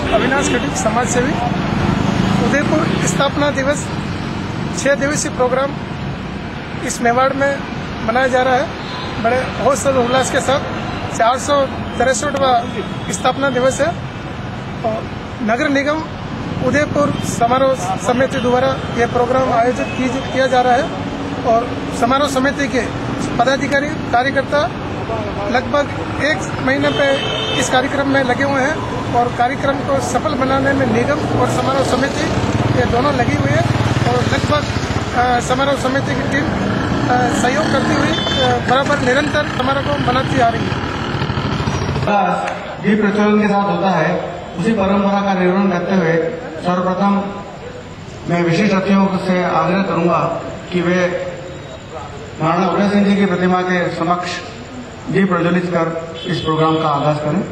अविनाश खटीक, समाज सेवी। उदयपुर स्थापना दिवस 6 दिवसीय प्रोग्राम इस मेवाड़ में मनाया जा रहा है बड़े होश और उल्लास के साथ। 463वां स्थापना दिवस है और नगर निगम उदयपुर समारोह समिति द्वारा यह प्रोग्राम आयोजित किया जा रहा है और समारोह समिति के पदाधिकारी कार्यकर्ता लगभग 1 महीने पे इस कार्यक्रम में लगे हुए हैं और कार्यक्रम को सफल बनाने में निगम और समारोह समिति ये दोनों लगी हुई है और लगभग समारोह समिति की टीम सहयोग करती हुई बराबर निरंतर समारोह को मनाती आ रही है। दीप प्रज्वलन के साथ होता है, उसी परंपरा का निर्वहन करते हुए सर्वप्रथम मैं विशेष अतिथियों से आग्रह करूंगा कि वे महाराणा उदय सिंह जी की प्रतिमा के समक्ष दीप प्रज्वलित कर इस प्रोग्राम का आगाज करें।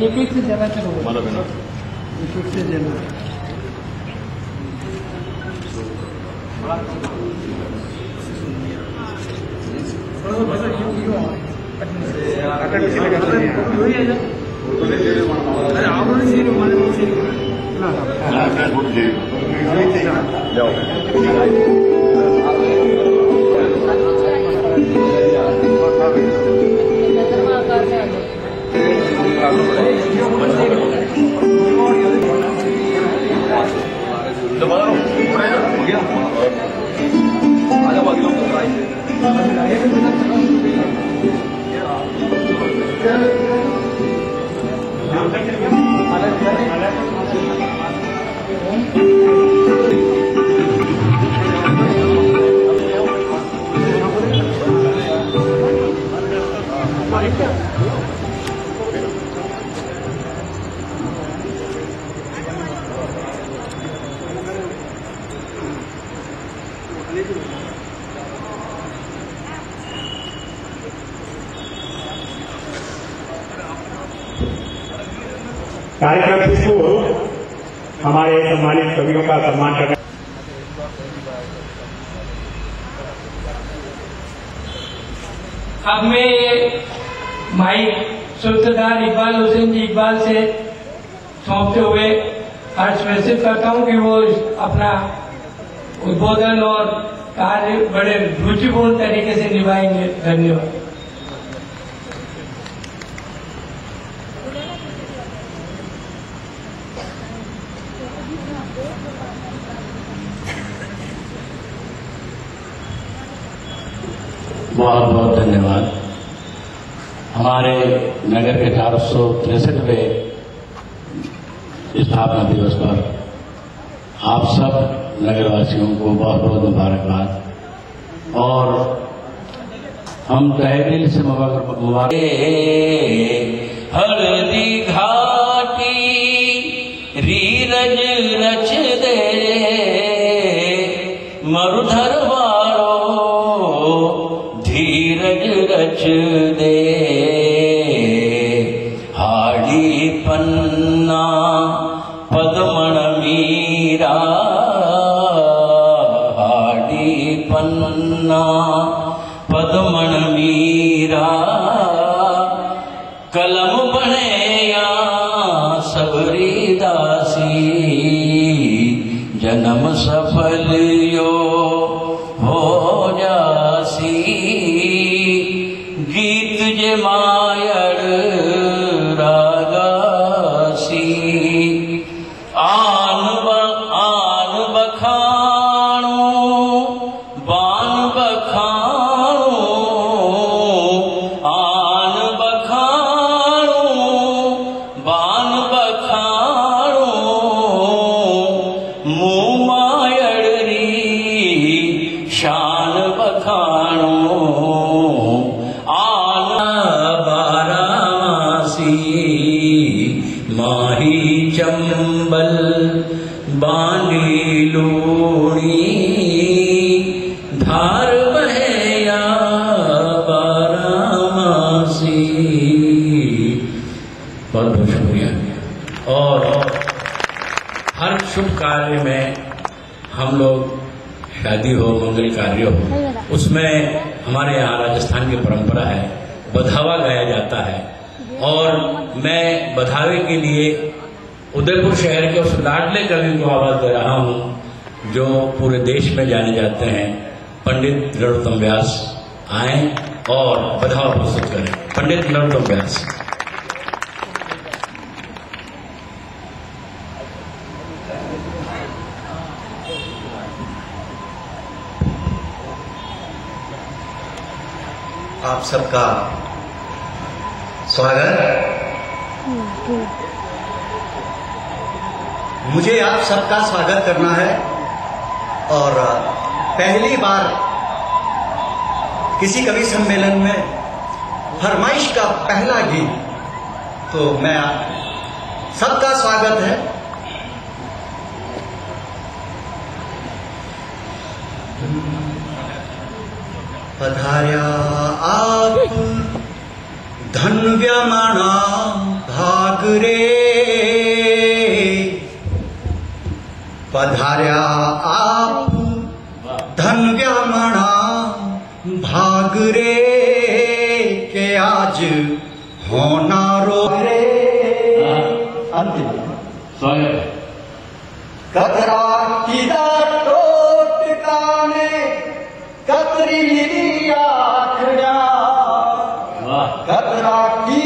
एक से जाना चलो एक से जाना कार्यक्रम से पूर्व हमारे सम्मानित कवियों का सम्मान करना। अब मैं माइक सूत्रधार इकबाल हुसैन जी इकबाल से सौंपते हुए हर्ष महसूस करता हूं कि वो अपना उद्बोधन और कार्य बड़े रुचिपूर्ण तरीके से निभाएंगे। धन्यवाद। बहुत बहुत धन्यवाद। हमारे नगर के 463वें स्थापना दिवस पर आप सब नगरवासियों को बहुत बहुत मुबारकबाद और हम तहे दिल से मुबारक। हल्दी घाटी रीरज रच दे मरुधर धीरज रच दे हाड़ी पन्ना पद्मण मीरा हाड़ी पन्ना पद्मण मीरा कलम बने या सबरी दासी जन्म सफल यो हो जासी गीत जे मायर रागासी आन बखाणो बान बखाणो आन बखाणो बान बखाणो मुँह बांधी लूणी धार बहे या बारामासी। बहुत बहुत शुक्रिया। और हर शुभ कार्य में हम लोग, शादी हो, मंगल कार्य हो, उसमें हमारे यहाँ राजस्थान की परंपरा है, बधावा गाया जाता है। और मैं बधावे के लिए उदयपुर शहर के उस लाडले कवि को आवाज दे रहा हूँ जो पूरे देश में जाने जाते हैं, पंडित नरोत्तम व्यास आए और बधावा प्रस्तुत करें। पंडित नरोत्तम व्यास। आप सबका स्वागत। मुझे आप सबका स्वागत करना है और पहली बार किसी कवि सम्मेलन में फरमाइश का पहला गीत, तो मैं सबका स्वागत है। पधार्या आप धन्यमाना भागरे, पधार्या आप धन्यमाना भागरे के आज होना रो रे। अंतिम स्वागत। कतरा की टोटकाने कतरी आखड़ा, कतरा की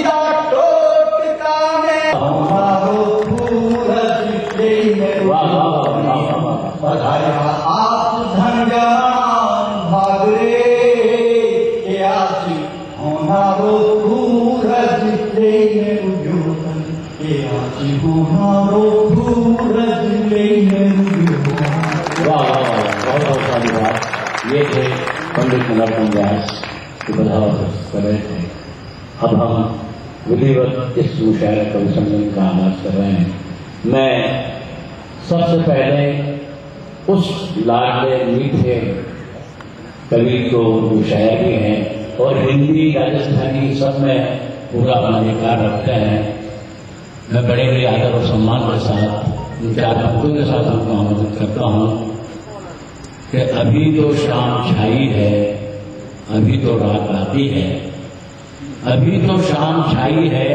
टोटकाने हमारो सूरज पधार्या आप धन्यवान भागरे के आज हमारो सूरज के आज हमारो सूरज ये थे पंडित नरोत्तम व्यास की बधावा कर रहे थे। अब हम विधिवत इस मुशायरा कवि सम्मेलन का आगाज कर रहे हैं। मैं सबसे पहले उस लाडले मीठे कवि को जो शायरी हैं और हिंदी राजस्थानी सब में पूरा अधिकार रखते हैं, मैं बड़े ही आदर और सम्मान के साथ उनके आदर्शों के साथ उनको आमंत्रित करता हूँ कि अभी तो शाम छाई है, अभी तो रात बाकी है, अभी तो शाम छाई है,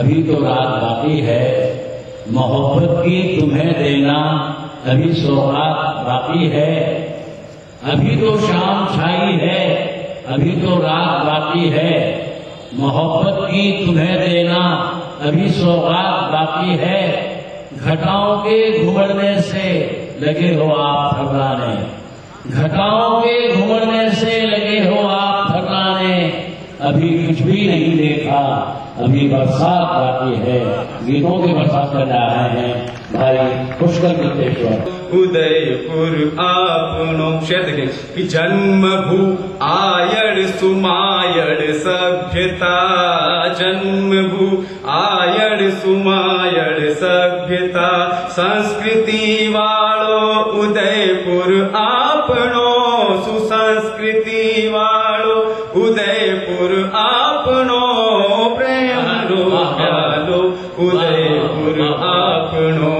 अभी तो रात बाकी है, मोहब्बत की तुम्हें देना अभी सौगात बाकी है, अभी तो शाम छाई है, अभी तो रात बाकी है, मोहब्बत की तुम्हें देना अभी सौगात बाकी है, घटाओं के घुमड़ने से लगे हो आप थर्राने, घटाओं के घुमड़ने से लगे हो आप थर्राने, अभी कुछ भी नहीं देखा, अभी बरसात बाकी है। गीतों की बरसात कर रहे हैं भाई पुष्कर कीर्तेश्वर। उदयपुर आपनो क्षेत्र की जन्मभू आयड़ सुमायड़ सभ्यता, जन्मभू आयड़ सुमायड़ सभ्यता, संस्कृति वालो उदयपुर आपनो, सुसंस्कृति वालो उदयपुर आपनो, प्रेम रो प्यालो उदयपुर आपनो,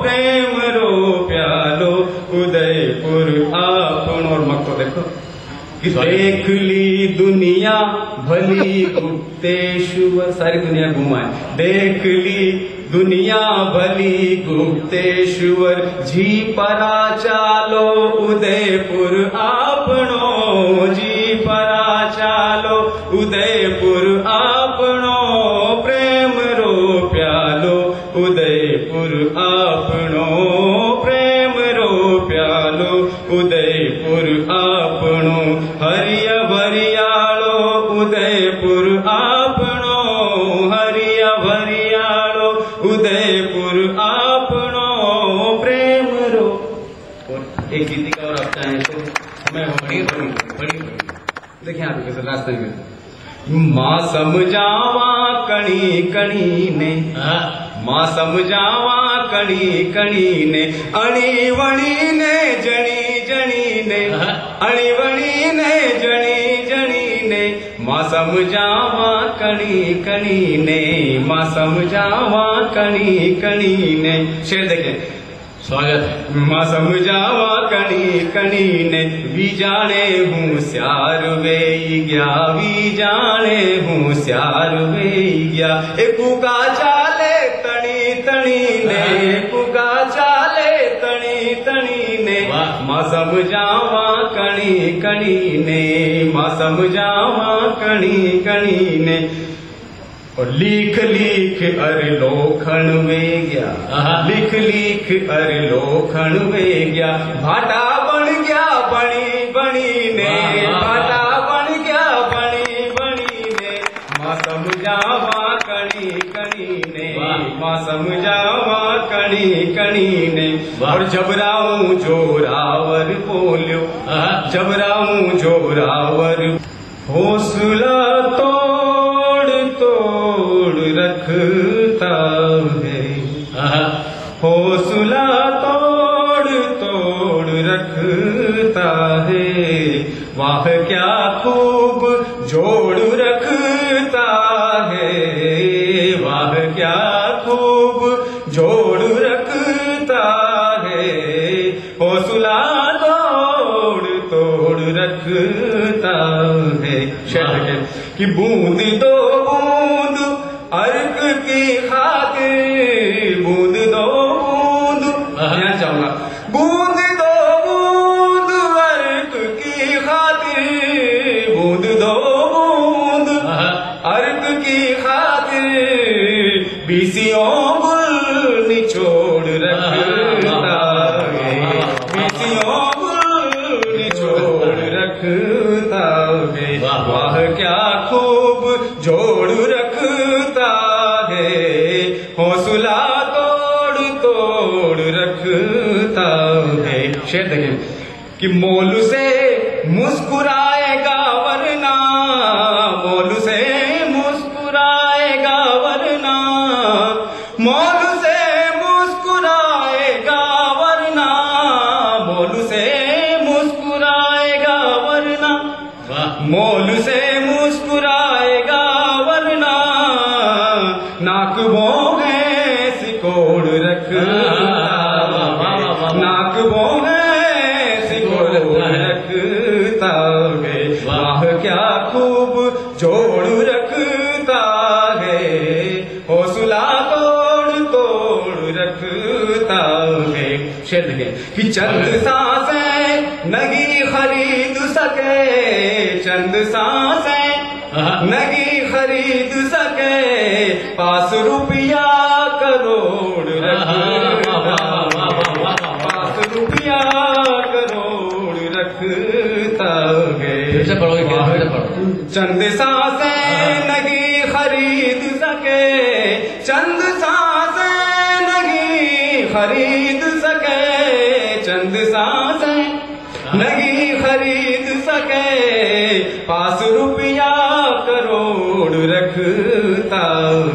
प्रेम रो प्यालो उदयपुर आपनो। और मत तो देखो कि देख ली दुनिया भली गुप्तेश्वर, सारी दुनिया घुमाए, देख ली दुनिया भली गुप्तेश्वर, जी परा चालो उदयपुर आपनो, जी परा चालो उदयपुर आपनो, प्रेम रो प्यालो उदयपुर आपनो, प्रेम रो प्यालो उदयपुर आपनो, हरिय भरियालो उदयपुर आपनो, हरिय भरियालो उदयपुर आपनो, प्रेम रो। और एक गीति का और आप चाहें तो मैं बड़ी देखिए आप कैसे रास्ते में माँ समझावा कणी कणी ने, मां समझावा कणी कणी ने अणी वणी ने जणी जणी ने अणी वणी ने जणी जणी ने मां समझावा कणी कणी ने मां समझावा कणी कणी ने। शेर देखें, स्वागत है। मां समझावा कणी कणी ने वी जाने हूँ स्यार वेई गया वी जाने हूँ स्यार वेई गया एकू का चाले तणी तणी ने एकू का चाले तणी तणी ने मां समझावा कणी कणी ने मां समझावा कणी कणी ने। और लिख लिख अर लोखण वे गया लिख लिख अर लोखण वे गया भाटा बन गया बनी बनी ने भाटा बन गया बनी बनी ने मां समझावा कणी कणी ने मां समझावा कणी कणी ने। और जबराऊं जोरावर बोल्यो जबराऊं जोरावर हौसला तोड़ तोड़ रखता है हौसला तोड़ तोड़ रखता है वाह क्या खूब जोड़ रखता है वाह क्या खूब जोड़ रखता है हौसला तोड़ तोड़ रखता है। शहर की बूंद दो बूंद अर्क की खातिर बूंद दो बूंद यहाँ चाहूंगा बूंद दो बूंद अर्क की खातिर बूंद दो बूंद अर्क की खातिर बीसियों गुल निचोड़ रखता है बीसियों गुल निचोड़ रखता है वाह क्या खूब जोड़ रखता है हौसला तोड़ तोड़ रखता है। शेर देखें कि मोल से मुस्कुराएगा वरना मोल से मुस्कुराएगा वरना मोल से मुस्कुराएगा वरना मोल से मुस्कुराएगा वरना मोल से मुस्कुराएगा वरना नाक वो है सिकोड़ रखता नाक वो है सिकोड़ रखता है वाह क्या खूब जोड़ रखता है हौसला तोड़ तोड़ रखता है। शेर देखें कि चंद सांसें नगी खरीद सके चंद सांसें नगी खरीद सके पास रुपया करोड़ रखता पास रुपया करोड़ रखता है। चंद सांसें नगी खरीद सके चंद सांसें नगी खरीद सके चंद सांसें नगी खरीद सके पास रुपया करोड़ रखता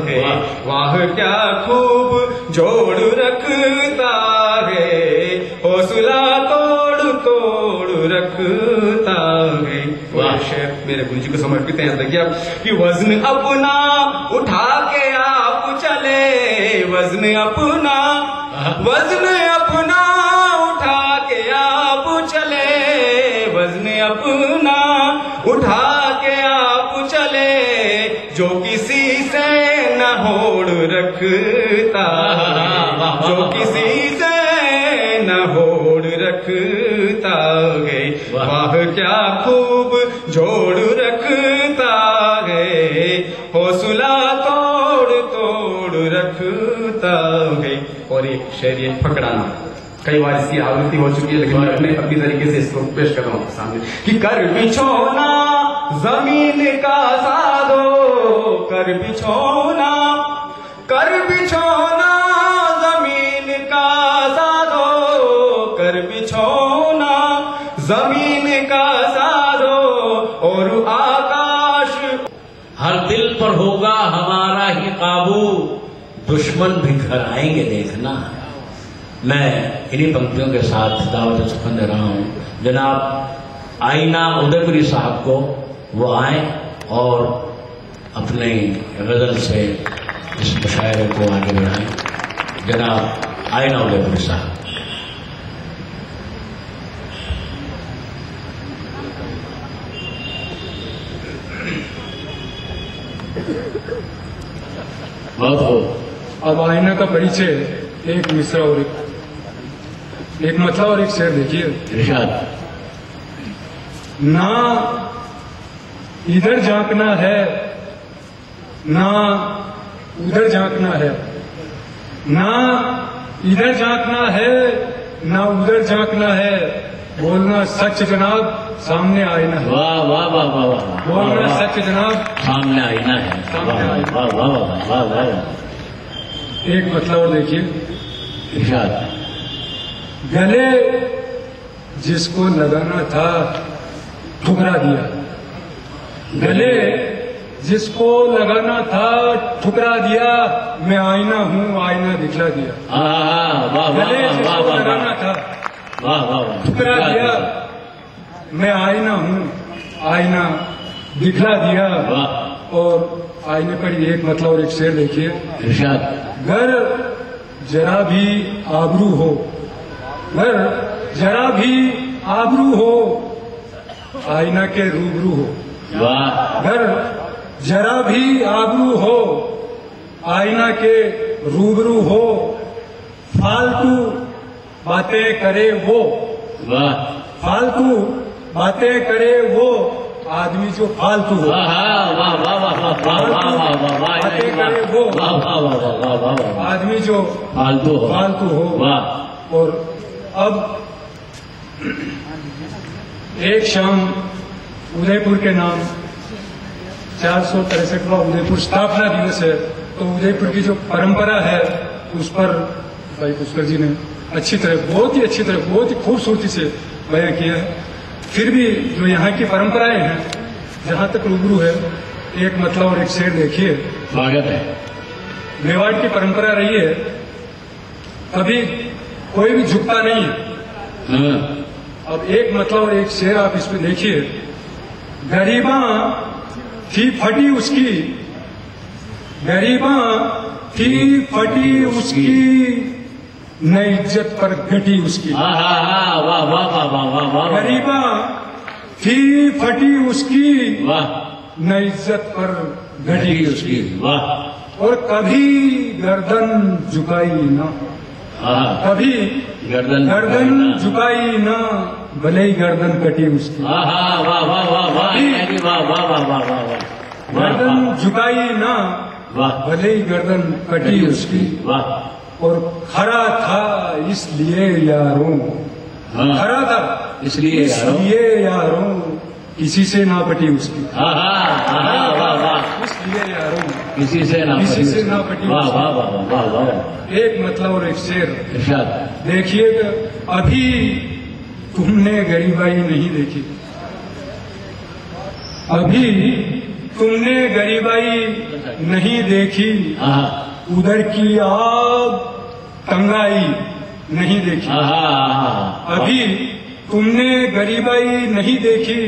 है वाह क्या खूब जोड़ रखता है हौसला तोड़ तोड़ रखता है। वाह शेर मेरे गुरु जी को समर्पित है। देखिए कि वजन अपना उठा के आप चले वजन अपना उठा के आप चले वजन अपना उठा के आप चले जो किसी से न होड़ रखता जो किसी से न होड़ रखता है वाह क्या खूब जोड़ रखता है हौसला तोड़ तोड़ रखता है। और एक शेर ये फकराना कई बार इसकी आवृत्ति हो चुकी है लेकिन मैं अपनी तरीके से इसको पेश कर रहा हूँ आपके सामने कि कर बिछोना जमीन का साधो कर बिछोना जमीन का साधो कर बिछोना जमीन का साधो और आकाश हर दिल पर होगा हमारा ही काबू दुश्मन भी घर आएंगे देखना। मैं इन्हीं पंक्तियों के साथ दावत सुखन दे रहा हूँ। जनाब आईना उदयपुरी साहब को वो आए और अपने गज़ल से इस मुशायरे को आगे बढ़ाएं। जनाब आईना उदयपुरी साहब। अब आईना का परिचय एक मिसरा और एक मतलब और एक शेर देखिए। इरशाद। ना इधर झांकना है ना उधर झांकना है, ना इधर झांकना है ना उधर झांकना है, बोलना सच जनाब सामने आईना है। वाह वाह वाह वाह वाह। बोलना सच जनाब सामने आईना है। सामने आईना। वाह वाह वाह वाह वाह। एक मतलब और देखिए। इरशाद। गले जिसको लगाना था ठुकरा दिया, गले जिसको लगाना था ठुकरा दिया, मैं आईना हूँ आईना दिखला दिया। गले जिसको लगाना था वाह वाह वाह। ठुकरा दिया, मैं आईना हूँ आईना दिखला दिया। और आईने पर एक मतलब और एक शेर देखिए। इरशाद। घर जरा भी आबरू हो, घर जरा भी आबरू हो, आईना के रूबरू हो। वाह। घर जरा भी आबरू हो, आईना के रूबरू हो, फालतू बातें करे वो। वाह। फालतू बातें करे वो आदमी जो फालतू हो। वाह वाह वाह वाह वाह वाह वाह। बातें करे वो वाह वाह वाह वाह वाह वाह। आदमी जो फालतू हो। फालतू हो। वाह। और अब एक शाम उदयपुर के नाम 463वां उदयपुर स्थापना दिवस है, तो उदयपुर की जो परंपरा है उस पर भाई पुष्कर जी ने अच्छी तरह, बहुत ही अच्छी तरह, बहुत ही खूबसूरती से बयां किया है। फिर भी जो यहाँ की परंपराएं हैं, जहाँ तक रूबरू है, एक मतलब और एक शेर देखिए। स्वागत है। मेवाड़ की परंपरा रही है, कभी कोई भी झुकता नहीं है। अब एक मतलब और एक शेर आप इसमें देखिए। गरीबा थी फटी उसकी, गरीबा थी फटी उसकी, न इज्जत पर घटी उसकी। वाह वाह वाह वाह वाह वाह। गरीबा थी फटी उसकी, वाह, न इज्जत पर घटी उसकी। वाह। और कभी गर्दन झुकाई ना, कभी गर्दन झुकाई ना, भले ही गर्दन कटी उसकी। वाह वाह वाह वाह वाह वाह वाह वाह वाह। गर्दन झुकाई ना, वाह, भले ही गर्दन कटी उसकी। वाह। और खरा था इसलिए यारों, खरा था इसलिए यारों, किसी से ना पटी उसकी। वाह वाह वाह। इसलिए यारों, किसी से ना पटी। वाह वाह वाह वाह वाह। एक मतलब और एक शेर। इरशाद। देखिएगा, अभी तुमने गरीबाई नहीं देखी, अभी तुमने गरीबाई नहीं देखी, उधर की आग तंगाई नहीं देखी। अभी तुमने गरीबाई नहीं देखी,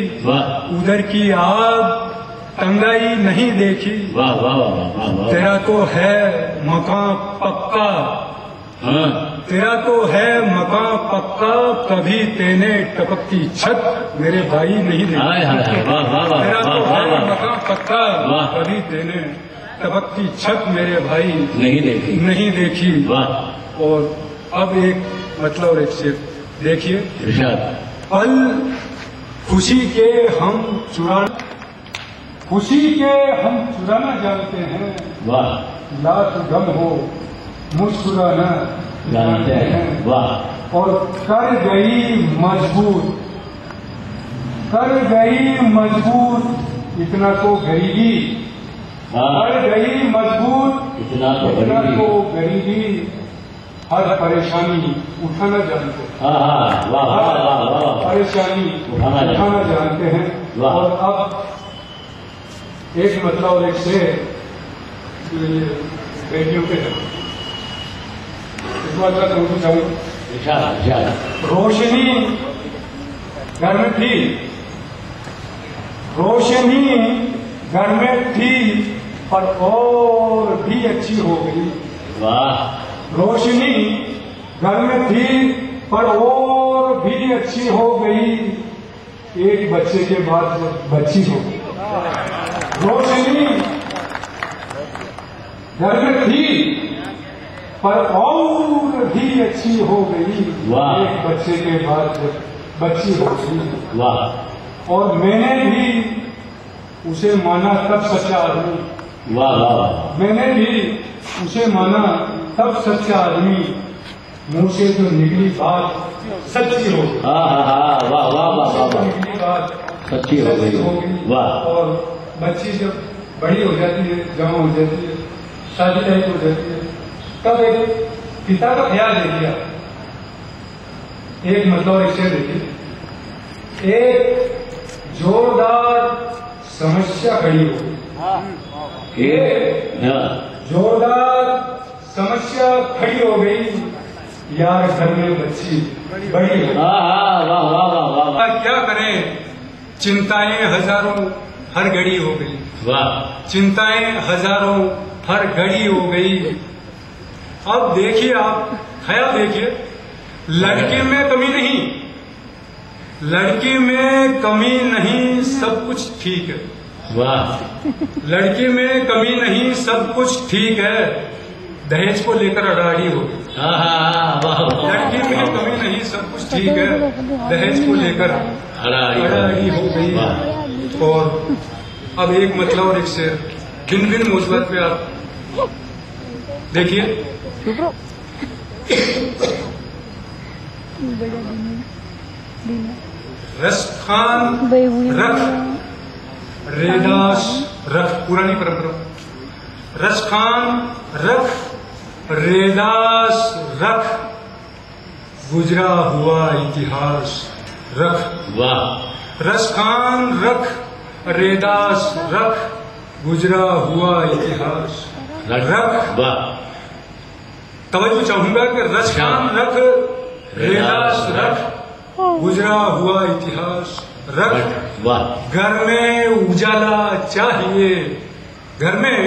उधर की आग तंगाई नहीं देखी। वाह वाह वाह वाह। तेरा तो है मकान पक्का, तेरा तो है मकान पक्का, कभी तेने टपकती छत मेरे भाई नहीं देखी। तेरा तो है मकान पक्का, कभी तेने टपकती छत मेरे भाई नहीं देखी। और अब एक मतलब और एक शेर देखिए। पल खुशी के हम चुराना जानते हैं, लाख गम हो मुस्कुराना जानते हैं। और कर गई मजबूर इतना तो गरीबी, कर गई मजबूर इतना तो गरीबी, हर परेशानी उठाना जानते हैं। हर परेशानी उठाना जानते हैं। और अब एक मतलब और एक शेर बेटियों के शुरुआत करना चाहूँगा। रोशनी घर में थी, रोशनी घर में थी पर और भी अच्छी हो गई। वाह। रोशनी घर में थी पर और भी अच्छी हो गई, एक बच्चे के बाद बच्ची हो गई। रोशनी घर में थी पर और भी अच्छी हो गई, एक बच्चे के बाद बच्ची हो गई। वाह। और मैंने भी उसे माना तब सच्चा आदमी। वाह वाह। मैंने भी उसे माना तब सच्चा आदमी, मुंह से जो निकली बात सच्ची हो गई। हाँ हाँ हाँ, वाह वाह वाह वाह, निकली बात सच्ची हो गई। वाह। और बच्ची जब बड़ी हो जाती है, जवान हो जाती है, शादी टाइप हो जाती है, तब एक पिता का ख्याल देखिए। एक मतलब एक शेर देखिए, एक जोरदार समस्या खड़ी हो गई, जोरदार समस्या खड़ी हो गई, यार घर में बच्ची बड़ी हो गई। क्या करें, चिंताएं हजारों हर घड़ी हो गई। वाह। चिंताएं हजारों हर घड़ी हो गई। अब देखिए, आप ख्याल देखिए, लड़के में कमी नहीं, लड़की में कमी नहीं, सब कुछ ठीक है। वाह। लड़की में कमी नहीं, सब कुछ ठीक है, दहेज को लेकर अड़ाड़ी हो गई। लड़की में कमी नहीं, सब कुछ ठीक है, दहेज को लेकर अड़ाड़ी हो गई। और अब एक मतलब और एक शेर, भिन्न भिन्न मौजूद पे आप देखिए। रसखान रख रेदास रख, पुरानी परंपरा, रसखान रख रेदास रख, गुजरा हुआ इतिहास रख। वाह। रसखान रख रेदास रख, गुजरा हुआ इतिहास रख। वाह। तवज्जो चाहूंगा कि रसखान रख रेदास रख, गुजरा हुआ इतिहास रख। वाह। घर में उजाला चाहिए, घर में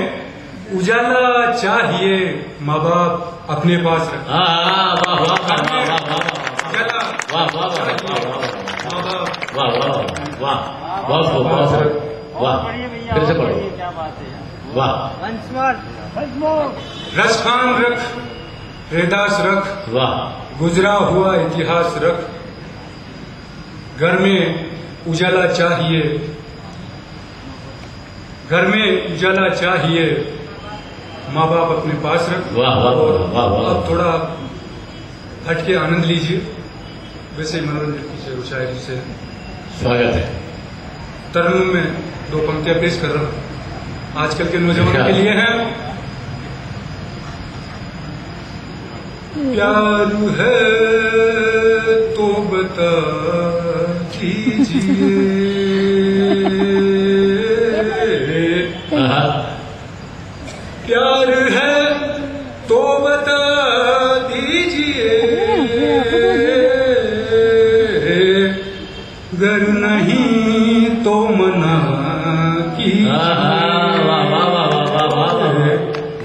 उजाला चाहिए, माँ बाप अपने पास रख। वाह वाह वाह वाह उजाला वाह वाह वाह माँ बाप वाह वाह वाह, बहुत बहुत वाह। फिर से पढ़ो। वाह। रसखान रख रेदास रख, वाह। गुजरा हुआ इतिहास रख। घर में उजाला चाहिए, घर में उजाला चाहिए, माँ बाप अपने पास रख। वाह वाह वाह वाह। अब थोड़ा हट के आनंद लीजिए, वैसे मनोरंजन कीजिए शायरी से। स्वागत है। तरन्नुम में दो पंक्तियां पेश कर रहा हूं, आजकल के नौजवानों के लिए हैं। प्यार है तो बता कीजिए, प्यार है तो बता दीजिए, गर नहीं तो मना कीजिए।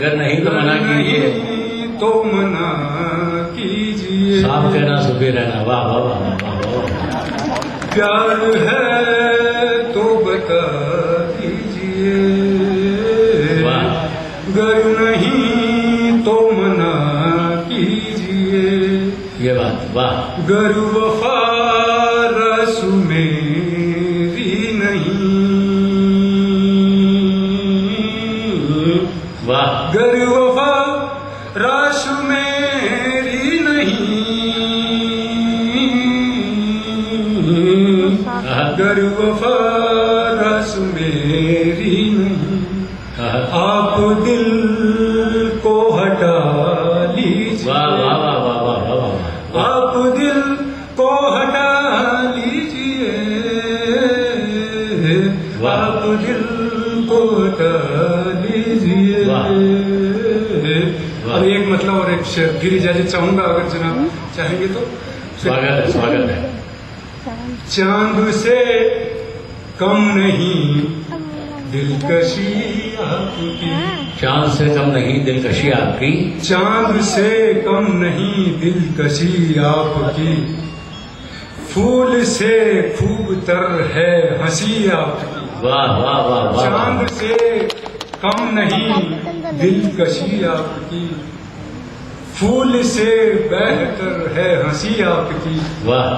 गर नहीं तो मना कीजिए, तो मना कीजिए। साफ कहना सुखी रहना। वाह वाह वाह वाह वाह। प्यार है तो बता दीजिए, गर नहीं तो मना कीजिए। ये बात, वाह। गर वफा रस मेरी नहीं, वाह। गर वफा रस मेरी नहीं, गर वफा रस मेरी नहीं, आप दिल को हटा लीजिए। वाह वाह वाह वाह वाह वाह। आप दिल को हटा लीजिए, आप दिल को हटा लीजिए। अब एक मतलब और एक फिर इजाजत चाहूंगा, अगर जनाब चाहेंगे तो। स्वागत है, स्वागत है। चांद से कम नहीं दिलकशी आपकी, चांद से कम नहीं दिलकशी आपकी, चांद से कम नहीं दिलकशी आपकी, फूल से खूब तर है हंसी आपकी। वाह वाह वाह वाह। चांद से कम नहीं दिलकशी आपकी, फूल से बेहतर है हंसी आपकी। वाह।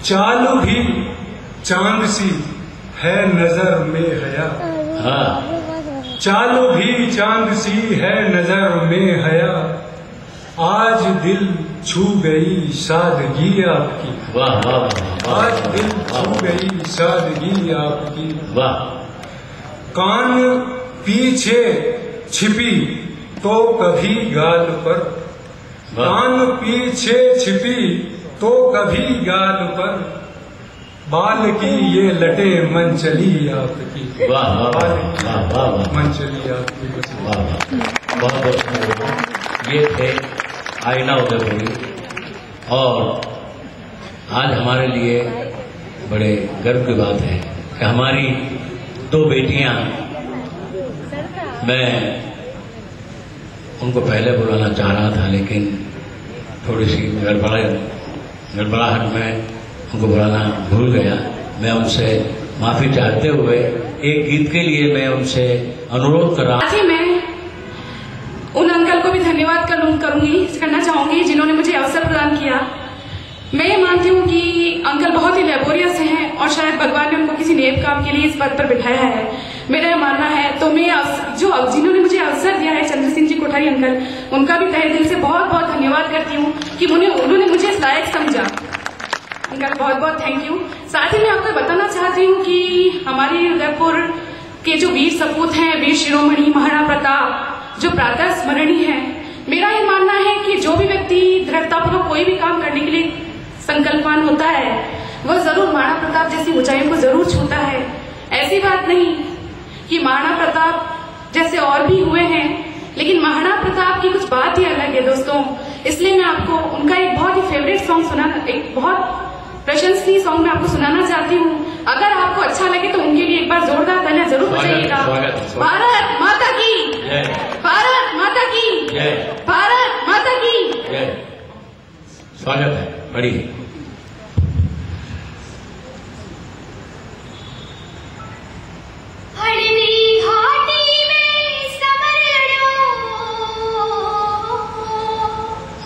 चालू भी चांद सी है नजर में हया, हाँ। चालू भी चांद सी है नजर में हया, आज दिल छू गई सादगी आपकी। वाह वाह वाह। आज दिल छू गई सादगी आपकी। वाह। कान पीछे छिपी तो कभी गाल पर, कान पीछे छिपी तो कभी गाल पर, बाल की ये लटे मन चली आपकी। वाह वाह बाल वाह की वाह वाह। मन चली आपकी। वाह वाह। बहुत बहुत धन्यवाद। ये थे आईना उदयपुरी, और आज हमारे लिए बड़े गर्व की बात है कि हमारी दो बेटियां, मैं उनको पहले बुलाना चाह रहा था लेकिन थोड़ी सी गड़बड़ाहट में उनको बुलाना भूल गया। मैं उनसे माफी चाहते हुए एक गीत के लिए मैं उनसे अनुरोध कर रहा हूँ। मैं उन अंकल को भी धन्यवाद करना चाहूंगी जिन्होंने मुझे अवसर प्रदान किया। मैं ये मानती हूँ कि अंकल बहुत ही लेबोरियस हैं और शायद भगवान ने उनको किसी नेक काम के लिए इस पद पर बिठाया है, मेरा यह मानना है। तो मैं जिन्होंने मुझे अवसर दिया है, चंद्र सिंह जी कोठारी अंकल, उनका भी तहे दिल से बहुत बहुत धन्यवाद करती हूँ कि उन्होंने मुझे इस लायक समझा। अंकल बहुत बहुत थैंक यू। साथ ही मैं आपको बताना चाहती हूँ कि हमारे उदयपुर के जो वीर सपूत हैं, वीर शिरोमणि महाराणा प्रताप, जो प्रातः स्मरणीय है, मेरा ये मानना है कि जो भी व्यक्ति दृढ़तापूर्वक कोई भी काम करने के लिए संकल्पवान होता है वह जरूर महाराणा प्रताप जैसी ऊंचाइयों को जरूर छूता है। ऐसी बात नहीं कि महाराणा प्रताप जैसे और भी हुए हैं, लेकिन महाराणा प्रताप की कुछ बात ही अलग है दोस्तों। इसलिए मैं आपको उनका एक बहुत ही फेवरेट सॉन्ग एक बहुत प्रशंसनीय सॉन्ग मैं आपको सुनाना चाहती हूँ। अगर आपको अच्छा लगे तो उनके लिए एक बार जोरदार तालियां जरूर बजाइएगा। भारत माता की, भारत माता की, भारत माता की। स्वागत है। बड़ी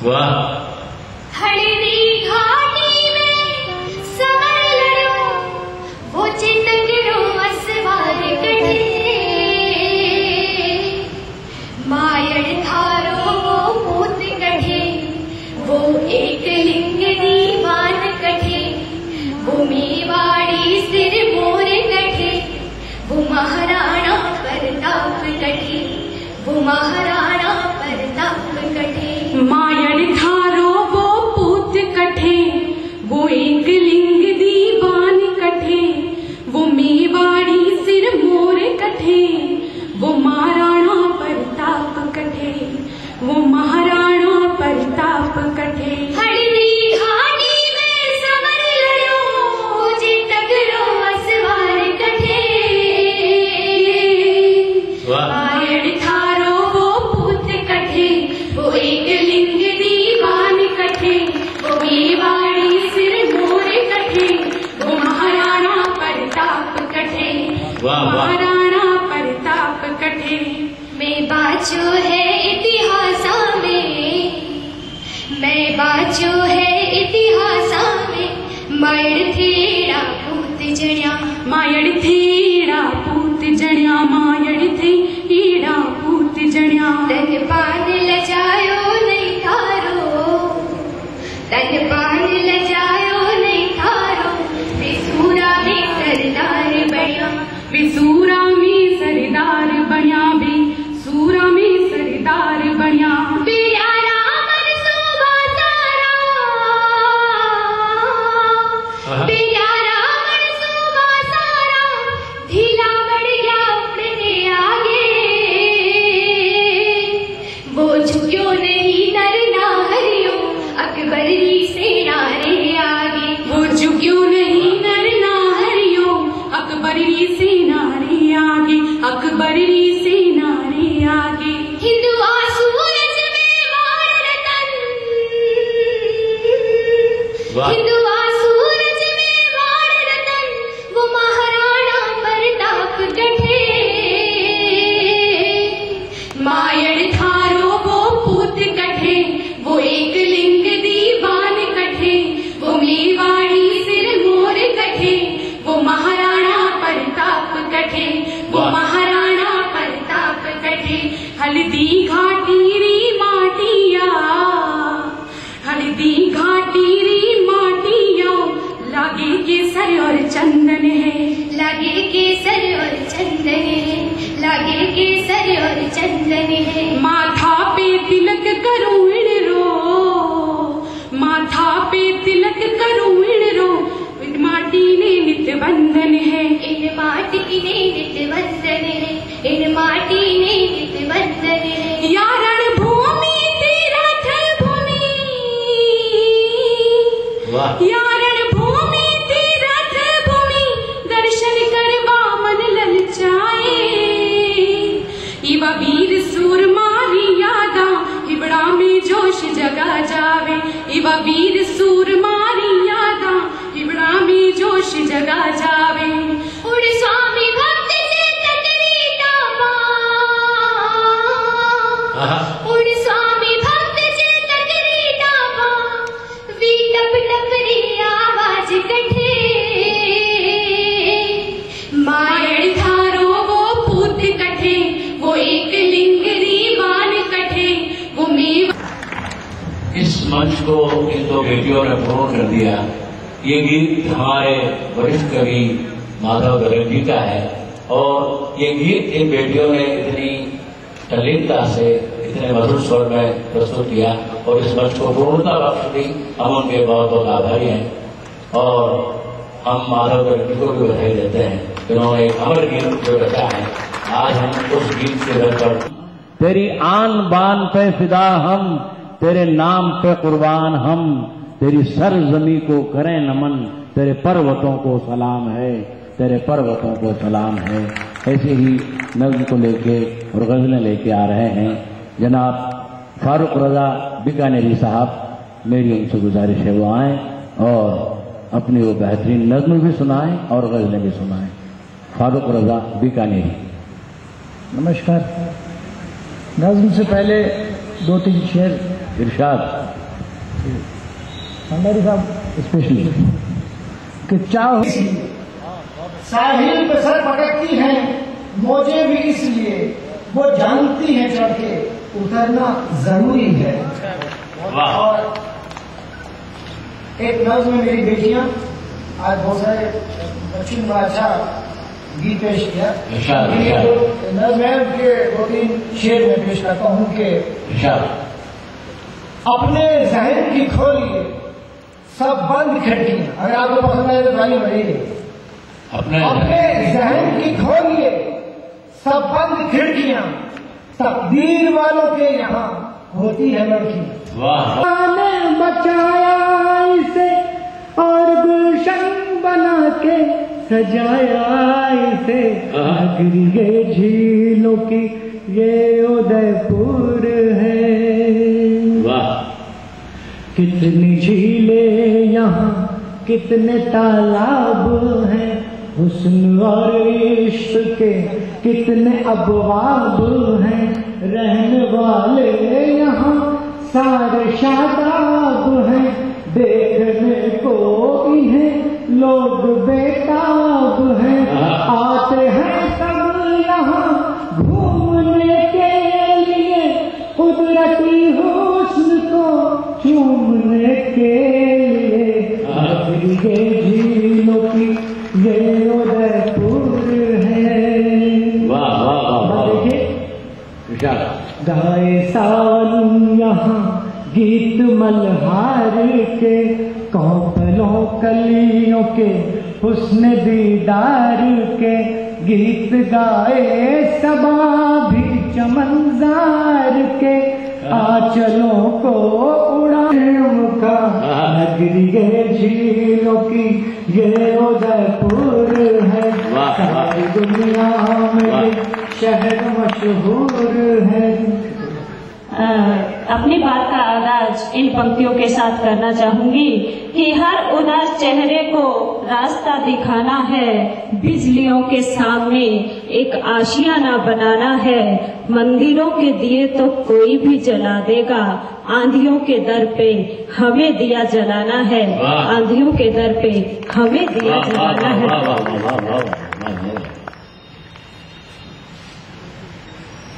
वाह। हल्दी घाटी में समर लड़ो, वो चितकड़ो असवार कटे, मायड़ थारो वो पूत कटे, वो एक लिंग दीवान कटे, वो मेवाड़ी सिर मोर कटे, वो महाराणा प्रताप कटे, वो महाराणा प्रताप कटे। मायड़ थारो वो पूत कठे, वो एक लिंग दीवान कठे, वो मेवाड़ी सिर मोर कठे, वो महाराणा प्रताप कठे, वो महाराणा प्रताप कठे। हल्दी घाटी में समर लड़ो, चितकड़ो असवार कठे, मायड़ थारो वो पूत कठे, वो एक लिंग दीवान कठे, वो मेवाड़ी सिर मोर कठे, वो महाराणा प्रताप कठे, महाराणा प्रताप कठे। मैं बाचो है इतिहास में, मैं बाचो है इतिहास में, मायड़ थेड़ा पूत जड़िया, मायड़ थेड़ा पूत जड़िया, मायड़ थेड़ा पूत जड़िया। तन पान लजायो नहीं थारो, तन पान लजायो नहीं थारो, विसूरा में सरदार बढ़िया, विसूरा में सरदार बढ़िया, विसूरा में सरदार बढ़िया। प्यारा मन सुबह सारा, प्यारा मन सुबह सारा, ढीला बढ़ गया उड़ने आगे, वो झुक्यो नहीं बररी सेना रे आगे, वो झुक्यो नहीं नर नारियों, अकबरी सेना रे आगे, अकबरी सेना रे आगे। हिंदुआ सूरज में मार तन, हिंदुआ सूरज में मार तन, वो महाराणा प्रताप कठे, मायड़ थारो वो पूत कठे, वो एक लिंग दीवान कठे, वो मेवाड़ी सिर मोर कठे, वो महाराणा प्रताप कठे, वो महाराणा प्रताप कठे। हल्दी घाटी री माटिया, हल्दी घाटी री माटिया, लागे केसर और चंदन है, लागे केसर और चंदन है, लागे केसर और चंदन है। माथा पे तिलक करूण रो, माथा पे तिलक करूण रो, इन माटी ने नित बंधन है, इन माटी ने नित बंधन है, इन माटी ने नित बंधन है। या रणभूमि तीरथ भूमि, या रणभूमि तीरथ भूमि, दर्शन करवा मन ललचाए, इवा वीर सूर मारी यादा, हिबड़ा में जोश जगा जावे, इवा वीर सूर मारी यादा, हिबड़ा में जोश जगा जावे। उड़ स्वामी भक्त से तकरी ताबा, उड़ स्वामी भक्त से तकरी ताबा, वी टप टप री आवाज कठे, मायड़ थारो वो पूत कठे, वो एक लिंग दीवान कठे, वो मेवा। इस मंच को इन दो बेटियों ने पूर्ण कर दिया। ये गीत हमारे वरिष्ठ कवि माधव दर्रे जी का है और ये गीत इन बेटियों ने इतनी तल्लीनता से इतने मधुर स्वर में प्रस्तुत किया और इस मंच को पूर्णता बख्श दी। हम उनके बहुत बहुत आभारी हैं और हम माधव दर्रे जी को भी बधाई देते हैं। इन्होंने एक अमर गीत जो रचा है, आज हम उस गीत से बढ़कर तेरी आन बान पे फिदा हम, तेरे नाम पे कुर्बान हम, तेरी सरजमी को करें नमन, तेरे पर्वतों को सलाम है, तेरे पर्वतों को सलाम है। ऐसे ही नज़्म को लेके और गज़लें लेके आ रहे हैं जनाब फारूक रजा बीकानेरी साहब। मेरी उनसे गुजारिश है वो आएँ और अपनी वो बेहतरीन नज़्म भी सुनाएं और गज़लें भी सुनाएं। फारूक रजा बीकानेरी। नमस्कार। नज़्म से पहले 2-3 शेर इरशाद भंडारी साहब स्पेशली कि चाहो साहिल पे सर पटकती हैं मौजें भी इसलिए, वो जानती हैं चढ़ के उतरना जरूरी है। और एक नज़्म में मेरी बेटियां आज बहुत सारे बच्चों बड़ा अच्छा गीत पेश किया। नज़्म है उनके 2-3 शेर में पेश करता हूँ कि अपने जहन की खोलिए सब बंद खिड़कियां, अगर आपको पसंद आए तो गाली बढ़ेगी। अपने जहन की खोलिए सब बंद खिड़कियां, तकदीर वालों के यहाँ होती है लड़कियां। ने बचाया इसे और गुलशन बना के सजाया इसे, ये झीलों की ये उदयपुर है। कितनी झीलें यहाँ कितने तालाब हैं, हुस्न और इश्क के कितने अबवाब हैं, रहने वाले यहाँ सारे शादाब हैं, देखने को इन्हें लोग बेताब हैं, आते हैं सब यहाँ घूमने के लिए, कुदरती हुस्न को चूमने के लिए। ये झीलों की ये उदयपुर है। वाह वाह वाह। गाए सावन यहाँ गीत मल्हार के, कौपलों कलियों के हुस्न दीदार के, गीत गाए सबा भी चमनजार के, आंचलों को उड़ाने का नगरी ये झीलों की ये उदयपुर है, सारी दुनिया में शहर मशहूर है। अपनी बात का आगाज इन पंक्तियों के साथ करना चाहूंगी कि हर उदास चेहरे को रास्ता दिखाना है, बिजलियों के सामने एक आशियाना बनाना है, मंदिरों के दिए तो कोई भी जला देगा, आंधियों के दर पे हमें दिया जलाना है, आंधियों के दर पे हमें दिया जलाना है।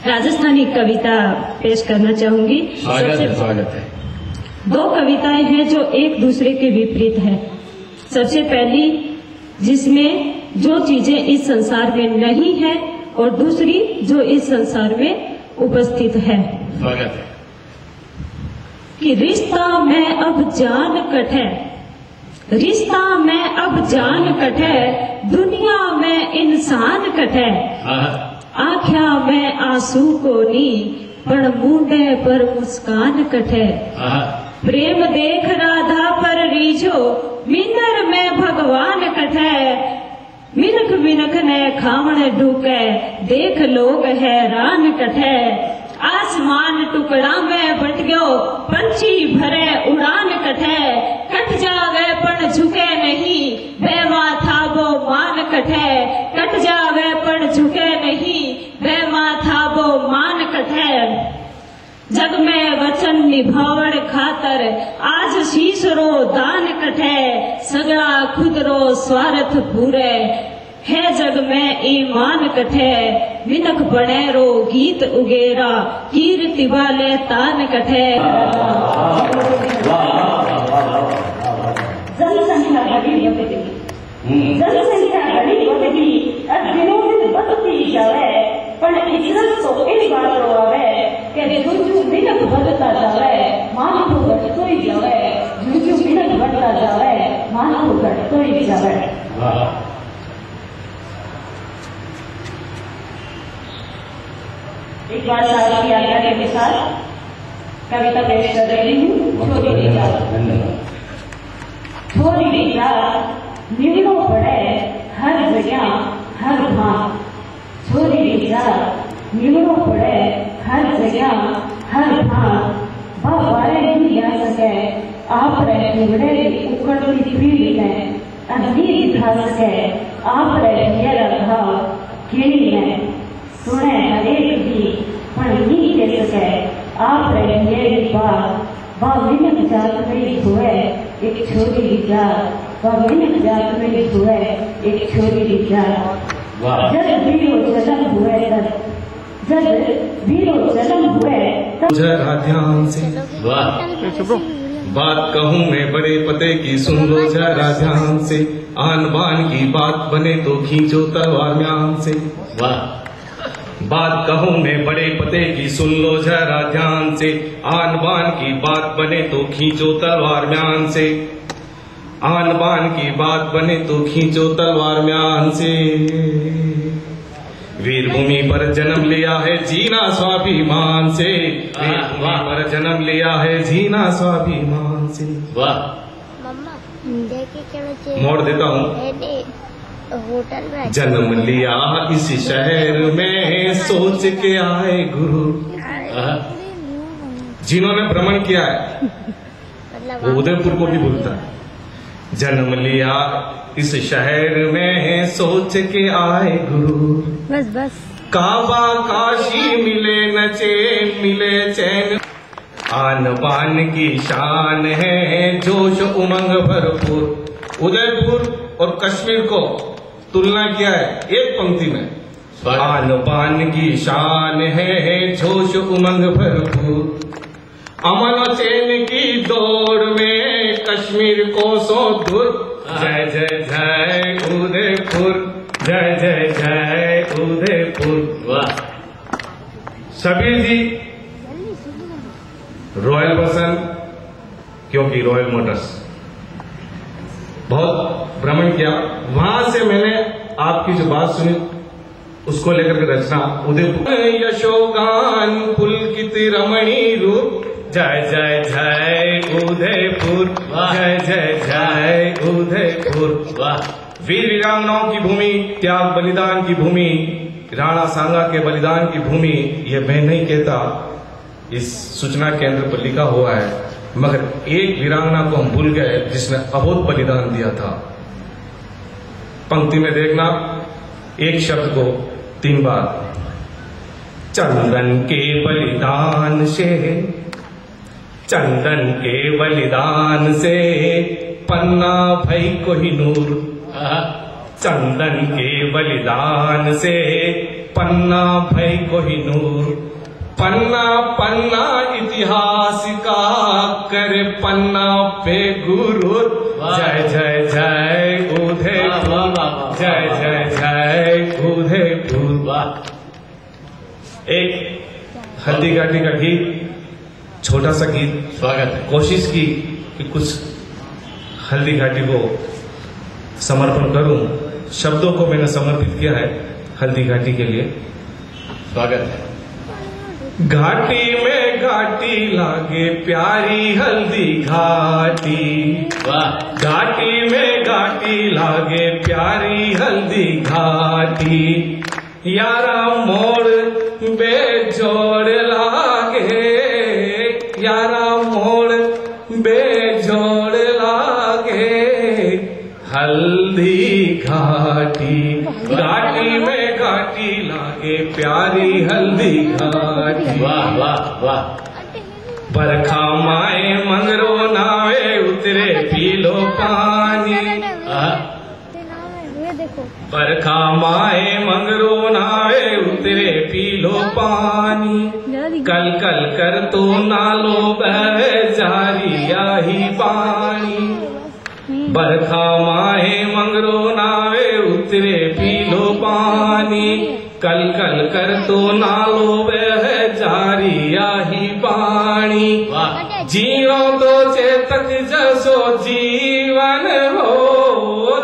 राजस्थानी कविता पेश करना चाहूंगी। स्वागत है। दो कविताएं हैं जो एक दूसरे के विपरीत हैं। सबसे पहली जिसमें जो चीजें इस संसार में नहीं है और दूसरी जो इस संसार में उपस्थित है। स्वागत है। कि रिश्ता में अब जान कटे, रिश्ता में अब जान कटे, दुनिया में इंसान कटे, आख्या में आंसू को नी पर मुंडे पर मुस्कान कटे, प्रेम देख राधा पर रीझो मिंदर में भगवान कटे, मिनख मिनख ने खावण ढूके देख लोग हैरान कटे, आसमान टुकड़ा में बट गयो पंछी भरे उड़ान कटे, कट जावे पण झुके नहीं बेवा था वो मान कटे, कट जावे पण झुके नहीं बेवा था वो मान कटे, जग में वचन निभावण खातर आज शीशरो दान कटे, सगड़ा खुद रो स्वार्थ पूरे है जग में ईमान कटे, विनक बने रो गीत उगेरा कीर्ति वाले तान कटे। जनसंख्या बड़ी बढ़ती, जनसंख्या बड़ी बढ़ती, दिनों दिन बढ़ती जावे, पर इज्जत तो इस बात रो आवे कि जुजू मिनक बढ़ता जावे मान को घटतो ही जावे, जुजू मिनक बढ़ता जावे मान को घटतो ही जावे। एक बार साहब की आज्ञा के साथ कविता पेश कर रही हूँ। थोड़ी रीता निवड़ो पड़े हर जगह हर भाग, थोड़ी रीता निवड़ो पड़े हर जगह हर भाग, बारे नहीं आ सके आप रहे निवड़े उकड़ती पीढ़ी में, अग्नि दिखा सके आप रहे ये रखा कीड़ी में, सुने हरेक भी पर नहीं कह सके आप रहे बात, वह मिनट जात में हुए एक छोटी जात, वह मिनट जात में हुए एक छोटी जात, जब वीरो जन्म हुए जब वीरो जन्म हुए जरा ध्यान से बात कहूँ मैं बड़े पते की, सुन लो जरा ध्यान से, आन बान की बात बने तो खींचो तलवार म्यान से। बात कहूँ मैं बड़े पते की, सुन लो जरा ध्यान से, आन बान की बात बने तो खींचो तलवार म्यान से, आन बान की बात बने तो खींचो तलवार म्यान से। वीरभूमि पर जन्म लिया है जीना स्वाभिमान से, वीरभूमि पर जन्म लिया है जीना स्वाभिमान से। वाह, मोड़ देता हूँ। जन्म लिया इस शहर में सोच के आए गुरु, जिन्होंने भ्रमण किया है वो उदयपुर को भी भूलता है। जन्म लिया इस शहर में सोच के आए गुरु, बस बस काबा काशी मिले न चैन मिले चैन, आन बान की शान है जोश उमंग भरपूर। उदयपुर और कश्मीर को तुलना किया है एक पंक्ति में, आन बान की शान है जोश उमंग भरपूर, अमन चैन की दौड़ में कश्मीर को सो दूर। जय जय जय उदयपुर, जय जय जय उदयपुर। वाह, शबीर जी रॉयल बसन, क्योंकि रॉयल मोटर्स बहुत भ्रमण किया, वहां से मैंने आपकी जो बात सुनी उसको लेकर के रचना उदयपुर यशोगान पुलकित रमणी रूप जय जय जय उदयपुर जय जय जय उदयपुर। वीर वीरांगनाओं की भूमि, त्याग बलिदान की भूमि, राणा सांगा के बलिदान की भूमि, ये मैं नहीं कहता, इस सूचना केंद्र पर लिखा हुआ है। मगर एक वीरांगना को हम भूल गए जिसने अबोध बलिदान दिया था। पंक्ति में देखना, एक शब्द को 3 बार। चंदन के बलिदान से, चंदन के बलिदान से पन्ना भई कोहिनूर। चंदन के बलिदान से पन्ना भई कोहिनूर। पन्ना पन्ना इतिहास का करे पन्ना पे गुरु। जय जय जय उदयपुर जय जय जय उदयपुर। एक हल्दी घाटी का गीत, छोटा सा गीत, स्वागत है। कोशिश की कि कुछ हल्दी घाटी को समर्पण करूं। शब्दों को मैंने समर्पित किया है हल्दी घाटी के लिए। स्वागत है। घाटी में घाटी लागे प्यारी हल्दी घाटी। घाटी में घाटी लागे प्यारी हल्दी घाटी। यारा मोड़ बेजोड़ लागे, यारा मोड़ बेजोड़ लागे हल्दी घाटी। घाटी में घाटी लागे प्यारी हल्दी घाटी। वाह वाह वाह। बरखा माए मंगरो नावे उतरे पी लो पानी। बरखा माए मंगरो नावे उतरे पी लो पानी। कल कल कर तो नालो बह जारी आही पानी। बरखा माहे मंगरो नावे उतरे पी लो पानी। कल कल कर तो नालो बह जारी आही पानी। जीरो तो चेतक जसो जीवन हो,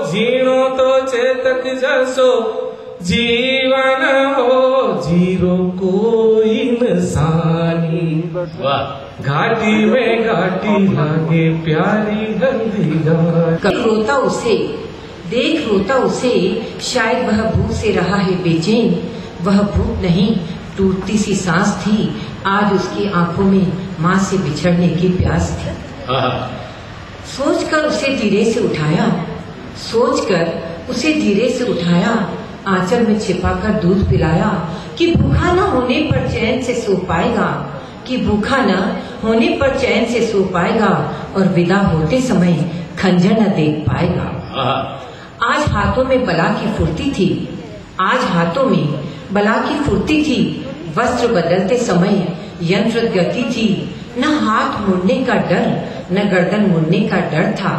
जीरो तो चेतक जसो जीवन हो, जीरो कोई इंसानी। घाटी में घाटी लागे प्यारी हल्दी घाटी। रोता उसे देख, रोता उसे, शायद वह भूख से रहा है बेचैन। वह भूख नहीं, टूटती सी सांस थी। आज उसकी आंखों में माँ से बिछड़ने की प्यास थी। सोचकर उसे धीरे से उठाया, सोचकर उसे धीरे से उठाया, आंचल में छिपाकर दूध पिलाया कि भूखा न होने पर चैन से सो पाएगा, कि भूखा न होने पर चैन से सो पाएगा और विदा होते समय खंजर न देख पाएगा। आज हाथों में बला की फुर्ती थी, आज हाथों में बला की फुर्ती थी। वस्त्र बदलते समय यंत्र गति थी। न हाथ मुड़ने का डर, न गर्दन मुड़ने का डर था।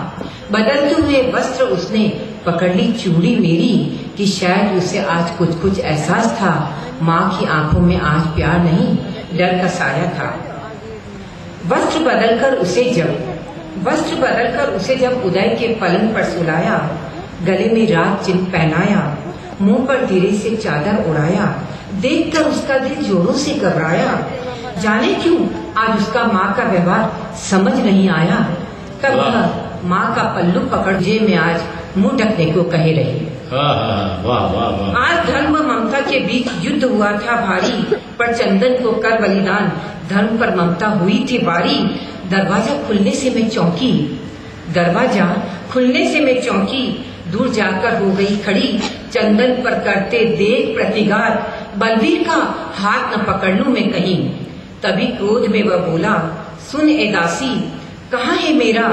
बदलते हुए वस्त्र उसने पकड़ ली चूड़ी मेरी, कि शायद उसे आज कुछ कुछ एहसास था। माँ की आंखों में आज प्यार नहीं, डर का साया था। वस्त्र बदलकर उसे जब उदय के पलंग पर सुलाया, गले में रात चिन्ह पहनाया, मुंह पर धीरे से चादर उड़ाया, देखकर उसका दिल जोरों से घबराया। जाने क्यों आज उसका माँ का व्यवहार समझ नहीं आया। तब वह माँ का पल्लू पकड़ जेब में आज मुंह ढकने को कहे रही। आज धर्म व ममता के बीच युद्ध हुआ था भारी, पर चंदन को कर बलिदान धर्म पर ममता हुई थी बारी। दरवाजा खुलने से मैं चौंकी, दरवाजा खुलने से मैं चौंकी, दूर जाकर हो गई खड़ी। चंदन पर करते देख प्रतिघात, बलवीर का हाथ न पकड़ लूं मैं कहीं। तभी क्रोध में वह बोला, सुन ए दासी, कहाँ है मेरा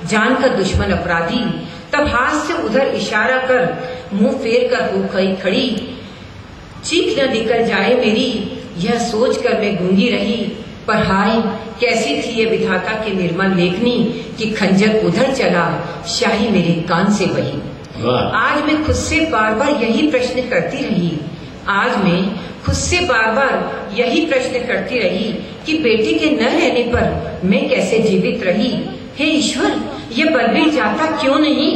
जान का दुश्मन अपराधी। तब हाथ से उधर इशारा कर मुंह फेर कर हो गई खड़ी। चीख न निकल जाए मेरी, यह सोच कर मैं गूंगी रही। पर हाय कैसी थी ये विधाता के निर्मल लेखनी, कि खंजर उधर चला शाही मेरे कान से बही। आज मैं खुद से बार बार यही प्रश्न करती रही, आज मैं खुद से बार बार यही प्रश्न करती रही कि बेटे के न रहने पर मैं कैसे जीवित रही। हे ईश्वर, ये बलवीर जाता क्यों नहीं।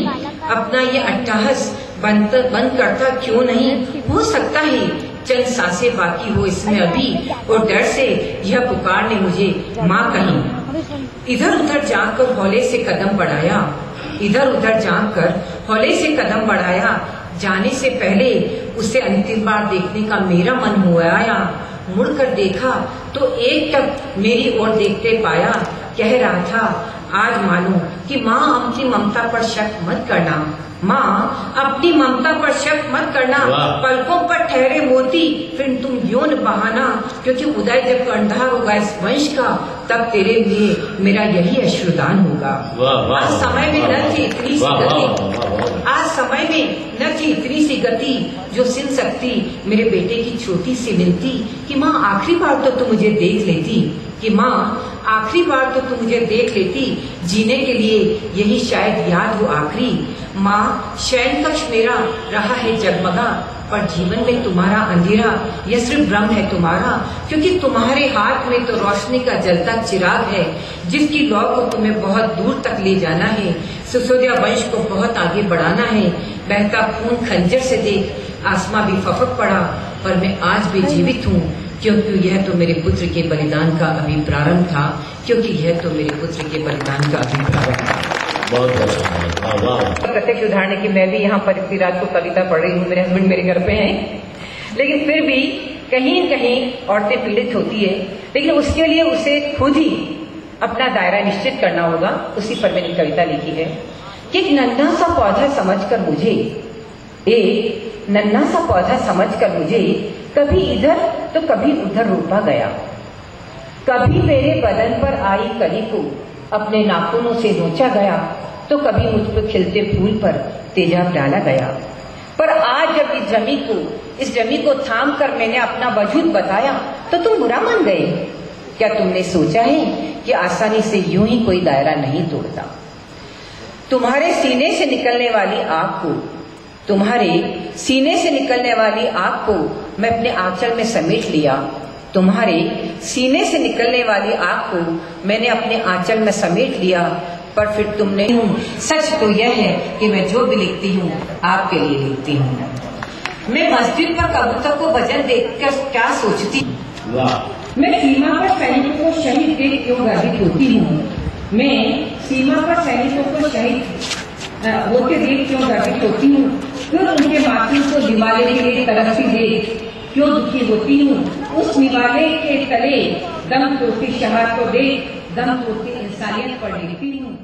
अपना ये अट्टहास बंद करता क्यों नहीं? हो सकता है चंद सांसें बाकी हो इसमें अभी, और डर से यह पुकार ने मुझे माँ कही। इधर उधर जाकर हौले से कदम बढ़ाया, इधर उधर जाकर हौले से कदम बढ़ाया। जाने से पहले उसे अंतिम बार देखने का मेरा मन हो आया। मुड़कर देखा तो एक टक मेरी ओर देखते पाया। कह रहा था, आज मानो कि माँ अपनी ममता पर शक मत करना, माँ अपनी ममता पर शक मत करना। पलकों पर ठहरे मोती फिर तुम यौन बहाना, क्योंकि उदय जब अंधार होगा इस वंश का, तब तेरे लिए मेरा यही अश्रुदान होगा। आज समय में न थी इतनी सी गति, आज समय में न थी इतनी सी गति जो सिल सकती मेरे बेटे की छोटी सी मिनती कि माँ आखिरी बार तो तू मुझे देख लेती, कि माँ आखिरी बार तो तू मुझे देख लेती। जीने के लिए यही शायद याद हो आखिरी। माँ शयन कक्ष मेरा रहा है जगमगा, पर जीवन में तुम्हारा अंधेरा यह सिर्फ भ्रम है तुम्हारा, क्योंकि तुम्हारे हाथ में तो रोशनी का जलता चिराग है, जिसकी लौ को तुम्हें बहुत दूर तक ले जाना है, सिसोदिया वंश को बहुत आगे बढ़ाना है। बहता खून खंजर से देख आसमां भी फफक पड़ा, पर मैं आज भी जीवित हूँ, क्योंकि यह तो मेरे पुत्र के बलिदान का अभी प्रारंभ था, क्योंकि यह तो मेरे पुत्र के बलिदान का अभी प्रारंभ था। प्रत्यक्ष उदाहरण है कि मैं भी यहाँ पर इतनी रात को कविता पढ़ रही हूँ, मेरे हस्बैंड मेरे घर पे हैं, लेकिन फिर भी कहीं कहीं औरतें पीड़ित होती है, लेकिन उसके लिए उसे खुद ही अपना दायरा निश्चित करना होगा। उसी पर मैंने कविता लिखी है कि एक नन्हा सा पौधा समझकर मुझे, एक नन्हा सा पौधा समझकर मुझे कभी इधर तो कभी उधर रोपा गया, कभी मेरे बदन पर आई कली को अपने नाखूनों से नोचा गया, तो कभी मुझ पर खिलते फूल पर तेजाब डाला गया। पर आज जब इस जमी को थाम कर मैंने अपना वजूद बताया, तो तुम बुरा मान गए। क्या तुमने सोचा है कि आसानी से यूं ही कोई दायरा नहीं तोड़ता? तुम्हारे सीने से निकलने वाली आग को, तुम्हारे सीने से निकलने वाली आग को मैं अपने आंचल में समेट लिया, तुम्हारे सीने से निकलने वाली आग को मैंने अपने आंचल में समेट लिया। पर फिर तुमने, सच तो यह है कि मैं जो भी लिखती हूँ आपके लिए लिखती हूँ। मैं मस्जिद पर कबूतर को भजन देखकर क्या सोचती, मैं सीमा पर सैनिकों को शहीद देख क्यों गर्वित होती हूँ, मैं सीमा पर सैनिकों को शहीद होते देख क्यों गर्वित होती हूँ, क्यों उनके मासूम को निवाले के लिए तरफती देख क्यों दुखी होती हूँ, उस निवाले के तले दम तोड़ती शहादत को देख दम तोड़ती इंसानियत पर लिखती हूँ।